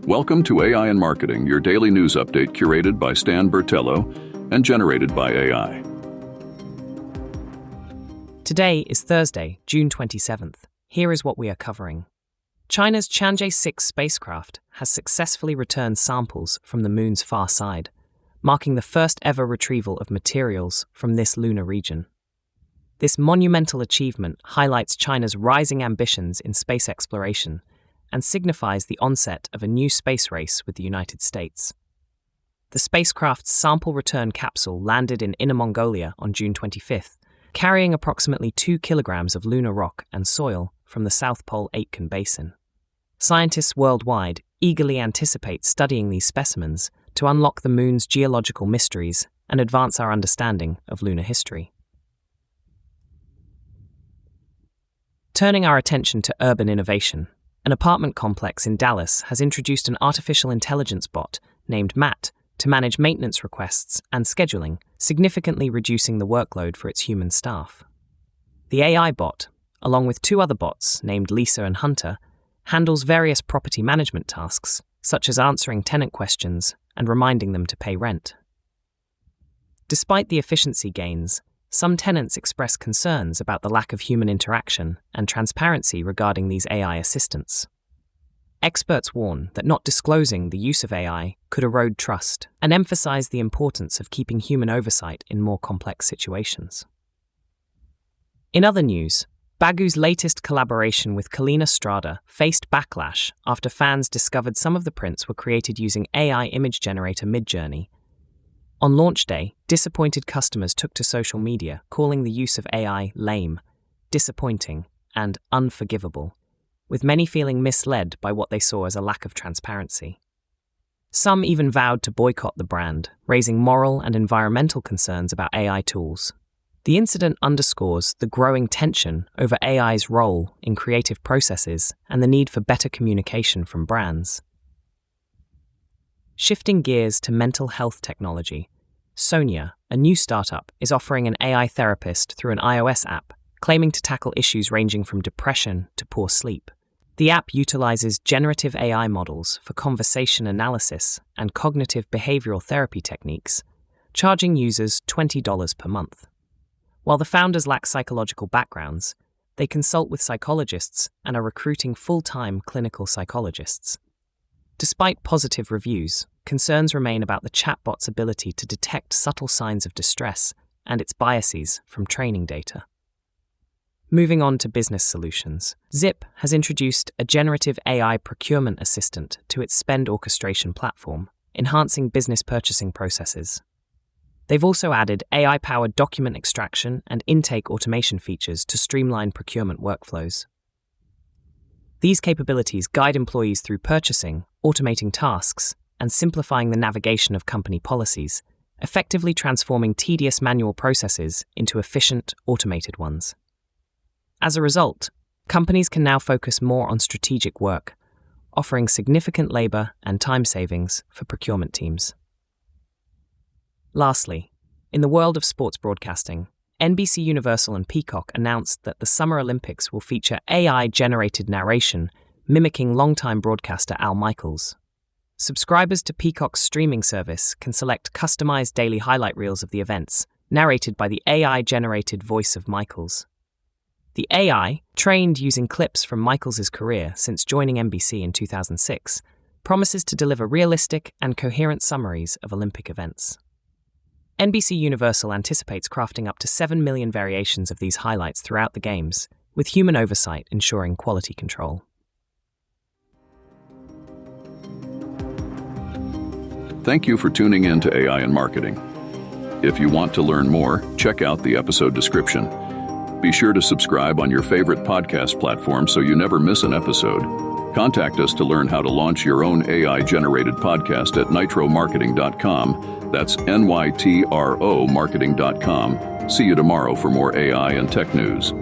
Welcome to AI in Marketing, your daily news update curated by Stan Bertello and generated by AI. Today is Thursday, June 27th. Here is what we are covering. China's Chang'e 6 spacecraft has successfully returned samples from the moon's far side, marking the first ever retrieval of materials from this lunar region. This monumental achievement highlights China's rising ambitions in space exploration and signifies the onset of a new space race with the United States. The spacecraft's sample return capsule landed in Inner Mongolia on June 25th, carrying approximately 2 kilograms of lunar rock and soil from the South Pole Aitken Basin. Scientists worldwide eagerly anticipate studying these specimens to unlock the moon's geological mysteries and advance our understanding of lunar history. Turning our attention to urban innovation, an apartment complex in Dallas has introduced an artificial intelligence bot named Matt to manage maintenance requests and scheduling, significantly reducing the workload for its human staff. The AI bot, along with 2 other bots named Lisa and Hunter, handles various property management tasks, such as answering tenant questions and reminding them to pay rent. Despite the efficiency gains, some tenants express concerns about the lack of human interaction and transparency regarding these AI assistants. Experts warn that not disclosing the use of AI could erode trust and emphasize the importance of keeping human oversight in more complex situations. In other news, Baggu's latest collaboration with Collina Strada faced backlash after fans discovered some of the prints were created using AI image generator Midjourney. On launch day, disappointed customers took to social media, calling the use of AI lame, disappointing, and unforgivable, with many feeling misled by what they saw as a lack of transparency. Some even vowed to boycott the brand, raising moral and environmental concerns about AI tools. The incident underscores the growing tension over AI's role in creative processes and the need for better communication from brands. Shifting gears to mental health technology, Sonia, a new startup, is offering an AI therapist through an iOS app, claiming to tackle issues ranging from depression to poor sleep. The app utilizes generative AI models for conversation analysis and cognitive behavioral therapy techniques, charging users $20 per month. While the founders lack psychological backgrounds, they consult with psychologists and are recruiting full-time clinical psychologists. Despite positive reviews, concerns remain about the chatbot's ability to detect subtle signs of distress and its biases from training data. Moving on to business solutions, Zip has introduced a generative AI procurement assistant to its spend orchestration platform, enhancing business purchasing processes. They've also added AI-powered document extraction and intake automation features to streamline procurement workflows. These capabilities guide employees through purchasing, automating tasks, and simplifying the navigation of company policies, effectively transforming tedious manual processes into efficient, automated ones. As a result, companies can now focus more on strategic work, offering significant labor and time savings for procurement teams. Lastly, in the world of sports broadcasting, NBCUniversal and Peacock announced that the Summer Olympics will feature AI-generated narration, mimicking longtime broadcaster Al Michaels. Subscribers to Peacock's streaming service can select customized daily highlight reels of the events, narrated by the AI-generated voice of Michaels. The AI, trained using clips from Michaels' career since joining NBC in 2006, promises to deliver realistic and coherent summaries of Olympic events. NBCUniversal anticipates crafting up to 7 million variations of these highlights throughout the games, with human oversight ensuring quality control. Thank you for tuning in to AI in Marketing. If you want to learn more, check out the episode description. Be sure to subscribe on your favorite podcast platform so you never miss an episode. Contact us to learn how to launch your own AI-generated podcast at nitromarketing.com. That's NYTRO marketing.com. See you tomorrow for more AI and tech news.